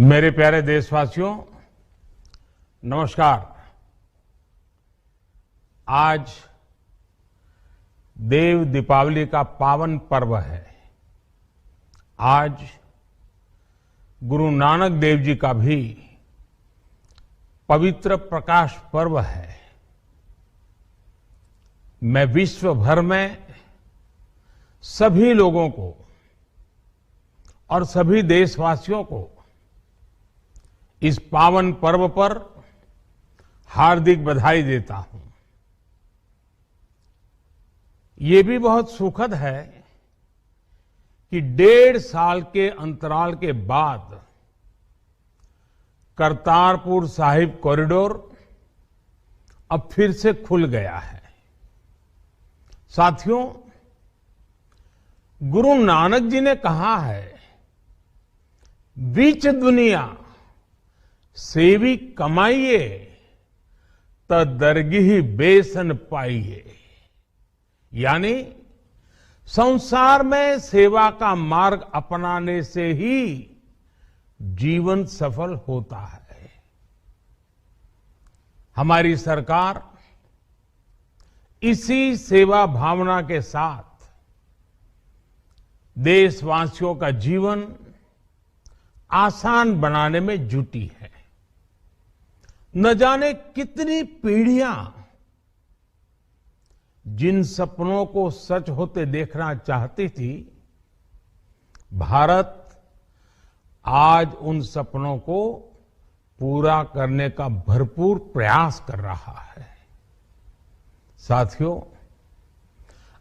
मेरे प्यारे देशवासियों, नमस्कार। आज देव दीपावली का पावन पर्व है। आज गुरु नानक देव जी का भी पवित्र प्रकाश पर्व है। मैं विश्व भर में सभी लोगों को और सभी देशवासियों को इस पावन पर्व पर हार्दिक बधाई देता हूं। ये भी बहुत सुखद है कि 1.5 साल के अंतराल के बाद करतारपुर साहिब कॉरिडोर अब फिर से खुल गया है। साथियों, गुरु नानक जी ने कहा है, बीच दुनिया सेवी कमाइए त दरगिही बेसन पाइए। यानी संसार में सेवा का मार्ग अपनाने से ही जीवन सफल होता है। हमारी सरकार इसी सेवा भावना के साथ देशवासियों का जीवन आसान बनाने में जुटी है। न जाने कितनी पीढ़ियां जिन सपनों को सच होते देखना चाहती थी, भारत आज उन सपनों को पूरा करने का भरपूर प्रयास कर रहा है। साथियों,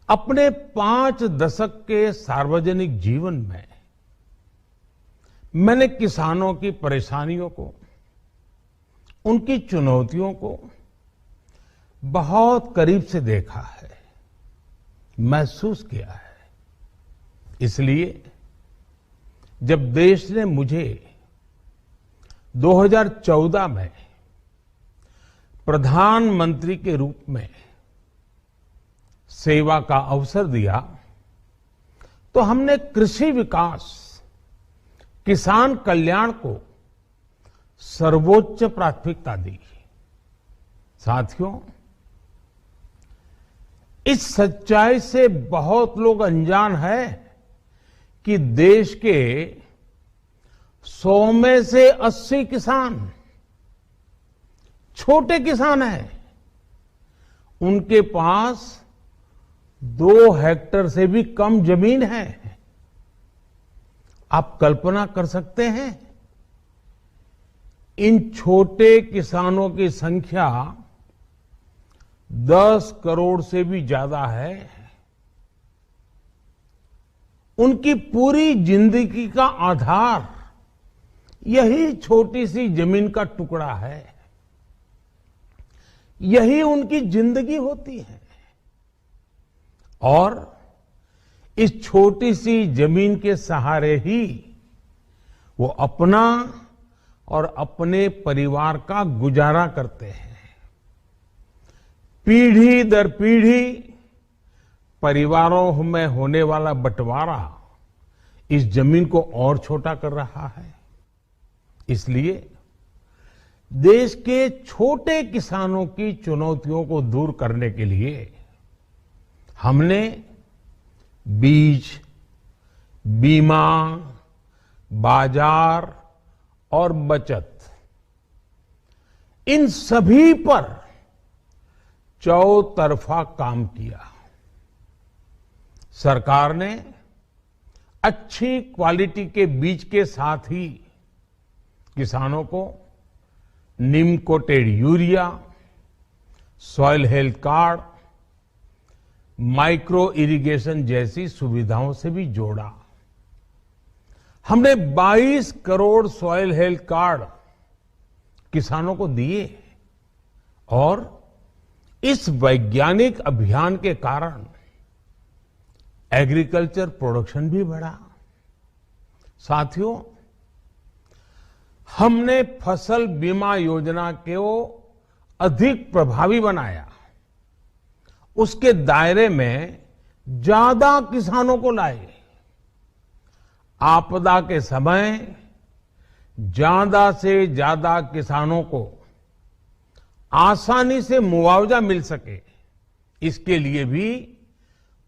अपने 5 दशक के सार्वजनिक जीवन में मैंने किसानों की परेशानियों को, उनकी चुनौतियों को बहुत करीब से देखा है, महसूस किया है। इसलिए जब देश ने मुझे 2014 में प्रधानमंत्री के रूप में सेवा का अवसर दिया, तो हमने कृषि विकास, किसान कल्याण को सर्वोच्च प्राथमिकता दी। साथियों, इस सच्चाई से बहुत लोग अनजान है कि देश के 100 में से 80 किसान छोटे किसान हैं। उनके पास 2 हेक्टेयर से भी कम जमीन है। आप कल्पना कर सकते हैं, इन छोटे किसानों की संख्या 10 करोड़ से भी ज्यादा है। उनकी पूरी जिंदगी का आधार यही छोटी सी जमीन का टुकड़ा है। यही उनकी जिंदगी होती है। और इस छोटी सी जमीन के सहारे ही वो अपना और अपने परिवार का गुजारा करते हैं। पीढ़ी दर पीढ़ी परिवारों में होने वाला बंटवारा इस जमीन को और छोटा कर रहा है। इसलिए देश के छोटे किसानों की चुनौतियों को दूर करने के लिए हमने बीज, बीमा, बाजार और बचत, इन सभी पर चौतरफा काम किया। सरकार ने अच्छी क्वालिटी के बीज के साथ ही किसानों को neem coated urea, soil health card, micro irrigation जैसी सुविधाओं से भी जोड़ा। हमने 22 करोड़ सॉइल हेल्थ कार्ड किसानों को दिए और इस वैज्ञानिक अभियान के कारण एग्रीकल्चर प्रोडक्शन भी बढ़ा। साथियों, हमने फसल बीमा योजना को अधिक प्रभावी बनाया। उसके दायरे में ज्यादा किसानों को लाए। आपदा के समय ज्यादा से ज्यादा किसानों को आसानी से मुआवजा मिल सके, इसके लिए भी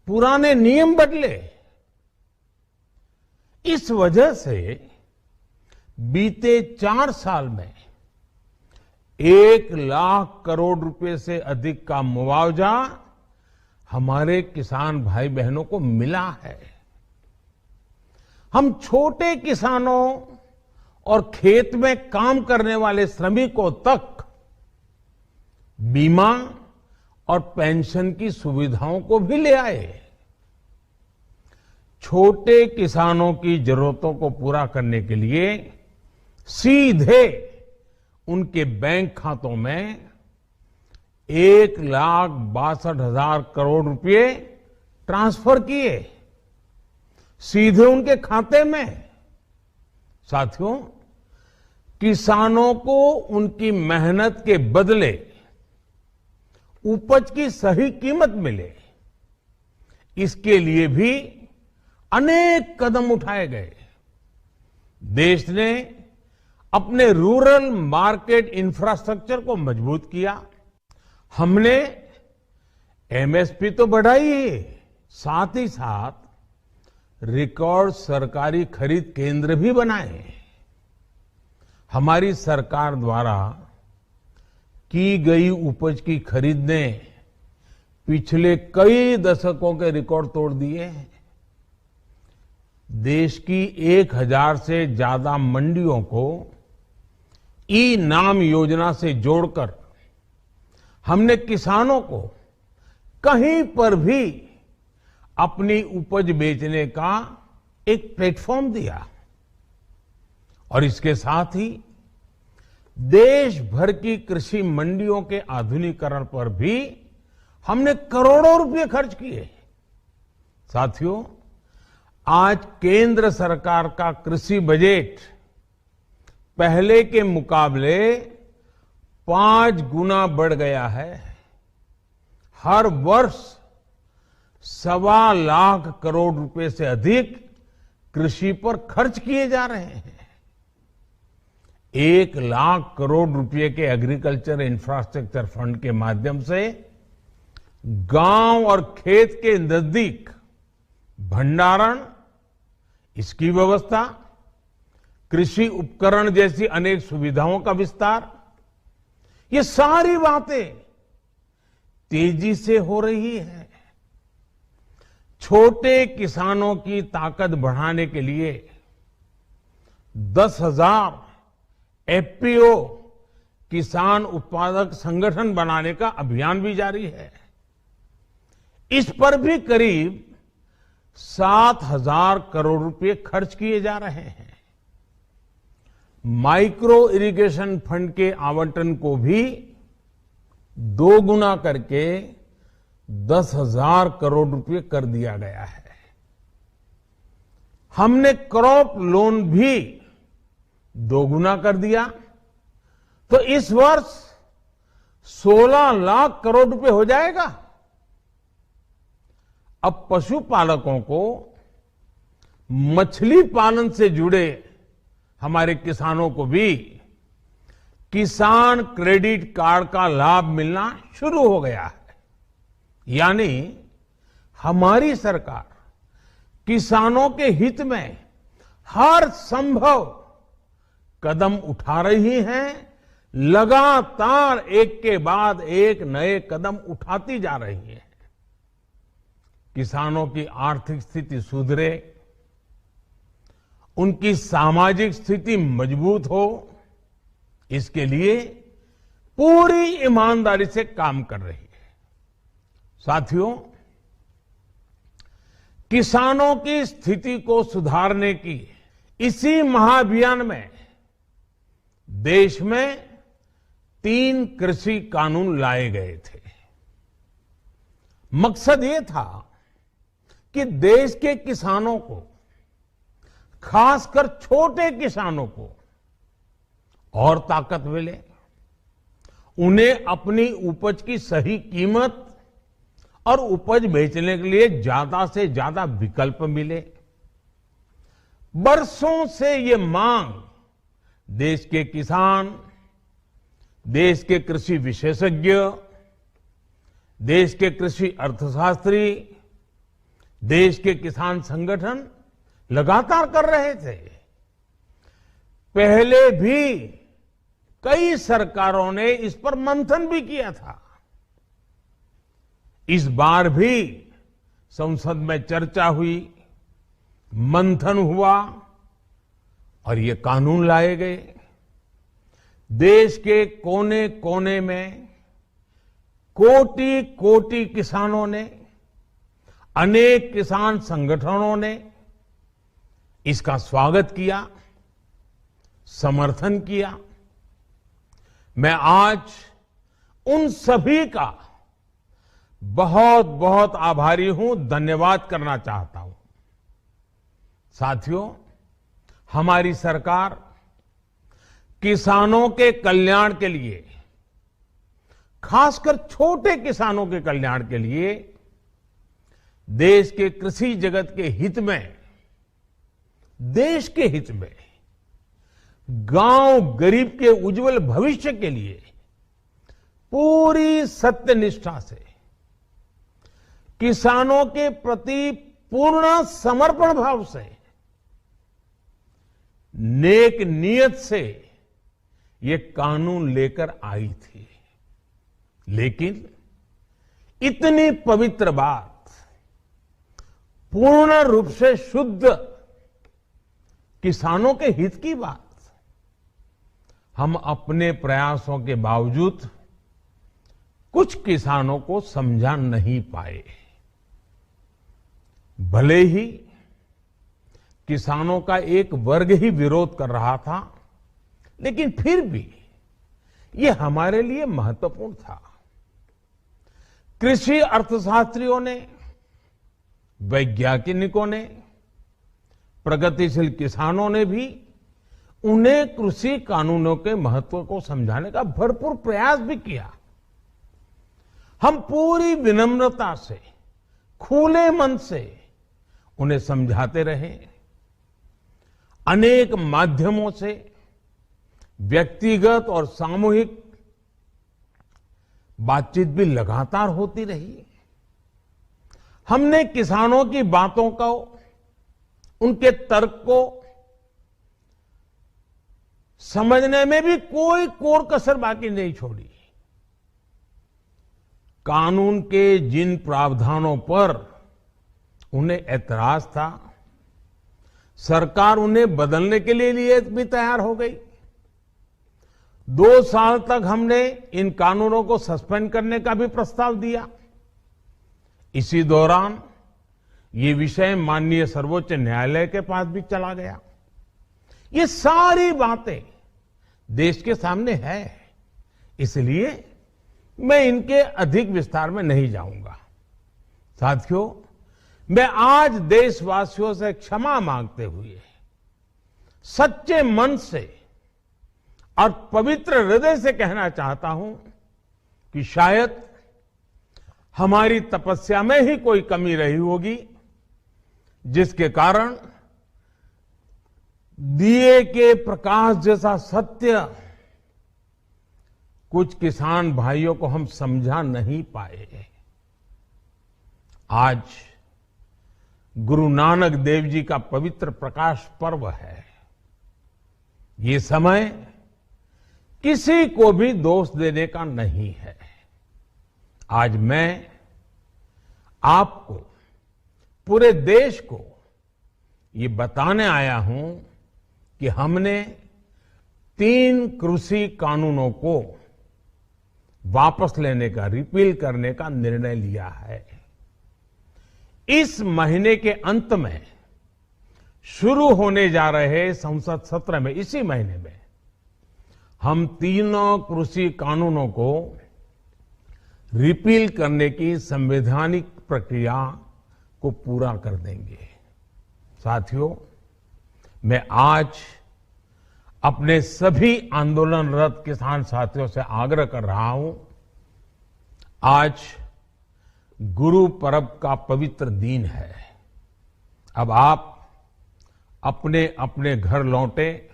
पुराने नियम बदले। इस वजह से बीते 4 साल में 1 लाख करोड़ रुपए से अधिक का मुआवजा हमारे किसान भाई बहनों को मिला है। हम छोटे किसानों और खेत में काम करने वाले श्रमिकों तक बीमा और पेंशन की सुविधाओं को भी ले आए। छोटे किसानों की जरूरतों को पूरा करने के लिए सीधे उनके बैंक खातों में 1,62,000 करोड़ रुपए ट्रांसफर किए, सीधे उनके खाते में। साथियों, किसानों को उनकी मेहनत के बदले उपज की सही कीमत मिले, इसके लिए भी अनेक कदम उठाए गए। देश ने अपने रूरल मार्केट इंफ्रास्ट्रक्चर को मजबूत किया। हमने एमएसपी तो बढ़ाई ही, साथ ही साथ रिकॉर्ड सरकारी खरीद केंद्र भी बनाए। हमारी सरकार द्वारा की गई उपज की खरीद ने पिछले कई दशकों के रिकॉर्ड तोड़ दिए हैं। देश की 1,000 से ज्यादा मंडियों को ई नाम योजना से जोड़कर हमने किसानों को कहीं पर भी अपनी उपज बेचने का एक प्लेटफॉर्म दिया। और इसके साथ ही देश भर की कृषि मंडियों के आधुनिकीकरण पर भी हमने करोड़ों रुपए खर्च किए। साथियों, आज केंद्र सरकार का कृषि बजट पहले के मुकाबले 5 गुना बढ़ गया है। हर वर्ष 1.25 लाख करोड़ रुपए से अधिक कृषि पर खर्च किए जा रहे हैं। 1 लाख करोड़ रुपए के एग्रीकल्चर इंफ्रास्ट्रक्चर फंड के माध्यम से गांव और खेत के नजदीक भंडारण, इसकी व्यवस्था, कृषि उपकरण जैसी अनेक सुविधाओं का विस्तार, ये सारी बातें तेजी से हो रही है। छोटे किसानों की ताकत बढ़ाने के लिए 10,000 एफपीओ किसान उत्पादक संगठन बनाने का अभियान भी जारी है। इस पर भी करीब 7,000 करोड़ रुपए खर्च किए जा रहे हैं। माइक्रो इरिगेशन फंड के आवंटन को भी 2 गुना करके 10,000 करोड़ रुपए कर दिया गया है। हमने क्रॉप लोन भी 2 गुना कर दिया, तो इस वर्ष 16 लाख करोड़ रुपए हो जाएगा। अब पशुपालकों को मछली पालन से जुड़े हमारे किसानों को भी किसान क्रेडिट कार्ड का लाभ मिलना शुरू हो गया है। यानी हमारी सरकार किसानों के हित में हर संभव कदम उठा रही है, लगातार एक के बाद एक नए कदम उठाती जा रही है। किसानों की आर्थिक स्थिति सुधरे, उनकी सामाजिक स्थिति मजबूत हो, इसके लिए पूरी ईमानदारी से काम कर रही है। साथियों, किसानों की स्थिति को सुधारने की इसी महाअभियान में देश में 3 कृषि कानून लाए गए थे। मकसद ये था कि देश के किसानों को, खासकर छोटे किसानों को और ताकत मिले, उन्हें अपनी उपज की सही कीमत और उपज बेचने के लिए ज्यादा से ज्यादा विकल्प मिले। बरसों से ये मांग देश के किसान, देश के कृषि विशेषज्ञ, देश के कृषि अर्थशास्त्री, देश के किसान संगठन लगातार कर रहे थे। पहले भी कई सरकारों ने इस पर मंथन भी किया था। इस बार भी संसद में चर्चा हुई, मंथन हुआ और ये कानून लाए गए। देश के कोने कोने में कोटि कोटि किसानों ने, अनेक किसान संगठनों ने इसका स्वागत किया, समर्थन किया। मैं आज उन सभी का बहुत बहुत आभारी हूं, धन्यवाद करना चाहता हूं। साथियों, हमारी सरकार किसानों के कल्याण के लिए, खासकर छोटे किसानों के कल्याण के लिए, देश के कृषि जगत के हित में, देश के हित में, गांव गरीब के उज्जवल भविष्य के लिए पूरी सत्यनिष्ठा से, किसानों के प्रति पूर्ण समर्पण भाव से, नेक नियत से ये कानून लेकर आई थी। लेकिन इतनी पवित्र बात, पूर्ण रूप से शुद्ध किसानों के हित की बात, हम अपने प्रयासों के बावजूद कुछ किसानों को समझा नहीं पाए। भले ही किसानों का एक वर्ग ही विरोध कर रहा था, लेकिन फिर भी ये हमारे लिए महत्वपूर्ण था। कृषि अर्थशास्त्रियों ने, वैज्ञानिकों ने, प्रगतिशील किसानों ने भी उन्हें कृषि कानूनों के महत्व को समझाने का भरपूर प्रयास भी किया। हम पूरी विनम्रता से, खुले मन से उन्हें समझाते रहे। अनेक माध्यमों से व्यक्तिगत और सामूहिक बातचीत भी लगातार होती रही। हमने किसानों की बातों को, उनके तर्क को समझने में भी कोई कोर कसर बाकी नहीं छोड़ी। कानून के जिन प्रावधानों पर उन्हें ऐतराज था, सरकार उन्हें बदलने के लिए भी तैयार हो गई। 2 साल तक हमने इन कानूनों को सस्पेंड करने का भी प्रस्ताव दिया। इसी दौरान ये विषय माननीय सर्वोच्च न्यायालय के पास भी चला गया। ये सारी बातें देश के सामने है, इसलिए मैं इनके अधिक विस्तार में नहीं जाऊंगा। साथियों, मैं आज देशवासियों से क्षमा मांगते हुए सच्चे मन से और पवित्र हृदय से कहना चाहता हूं कि शायद हमारी तपस्या में ही कोई कमी रही होगी, जिसके कारण दिए के प्रकाश जैसा सत्य कुछ किसान भाइयों को हम समझा नहीं पाए। आज गुरु नानक देव जी का पवित्र प्रकाश पर्व है। ये समय किसी को भी दोष देने का नहीं है। आज मैं आपको, पूरे देश को ये बताने आया हूं कि हमने 3 कृषि कानूनों को वापस लेने का, रिपील करने का निर्णय लिया है। इस महीने के अंत में शुरू होने जा रहे संसद सत्र में, इसी महीने में, हम 3 कृषि कानूनों को रिपील करने की संवैधानिक प्रक्रिया को पूरा कर देंगे। साथियों, मैं आज अपने सभी आंदोलनरत किसान साथियों से आग्रह कर रहा हूं, आज गुरु पर्व का पवित्र दिन है। अब आप अपने अपने घर लौटे,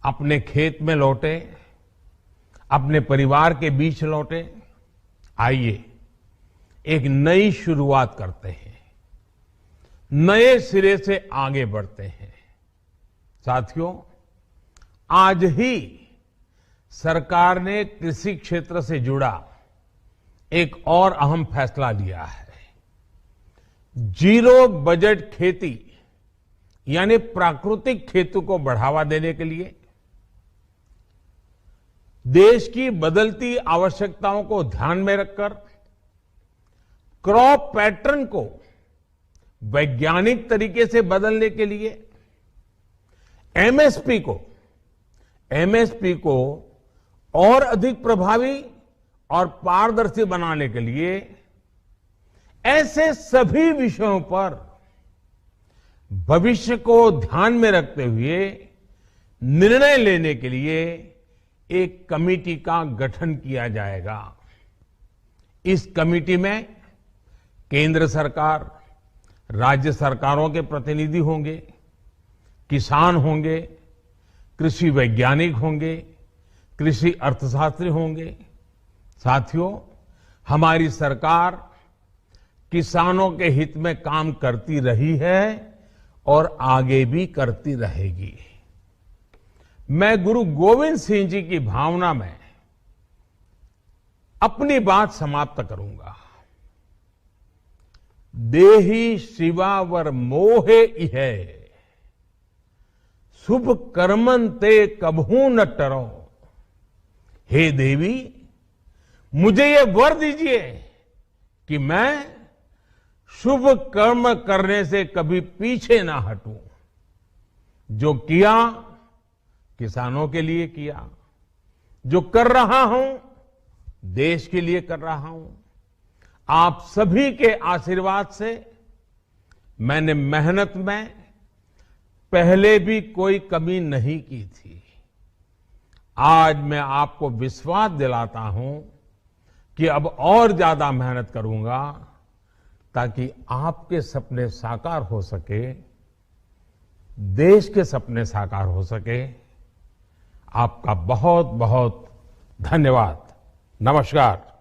अपने खेत में लौटे, अपने परिवार के बीच लौटे। आइए एक नई शुरुआत करते हैं, नए सिरे से आगे बढ़ते हैं। साथियों, आज ही सरकार ने कृषि क्षेत्र से जुड़ा एक और अहम फैसला लिया है। जीरो बजट खेती यानी प्राकृतिक खेती को बढ़ावा देने के लिए देश की बदलती आवश्यकताओं को ध्यान में रखकर क्रॉप पैटर्न को वैज्ञानिक तरीके से बदलने के लिए एमएसपी को और अधिक प्रभावी और पारदर्शी बनाने के लिए ऐसे सभी विषयों पर भविष्य को ध्यान में रखते हुए निर्णय लेने के लिए एक कमेटी का गठन किया जाएगा। इस कमेटी में केंद्र सरकार, राज्य सरकारों के प्रतिनिधि होंगे, किसान होंगे, कृषि वैज्ञानिक होंगे, कृषि अर्थशास्त्री होंगे। साथियों, हमारी सरकार किसानों के हित में काम करती रही है और आगे भी करती रहेगी। मैं गुरु गोविंद सिंह जी की भावना में अपनी बात समाप्त करूंगा। देहि शिवावर मोहे इहे, शुभ कर्मन ते कबहू न टरो। हे देवी, मुझे ये वर दीजिए कि मैं शुभ कर्म करने से कभी पीछे ना हटूं। जो किया किसानों के लिए किया, जो कर रहा हूं देश के लिए कर रहा हूं। आप सभी के आशीर्वाद से मैंने मेहनत में पहले भी कोई कमी नहीं की थी। आज मैं आपको विश्वास दिलाता हूं कि अब और ज्यादा मेहनत करूंगा ताकि आपके सपने साकार हो सके, देश के सपने साकार हो सके। आपका बहुत बहुत धन्यवाद। नमस्कार।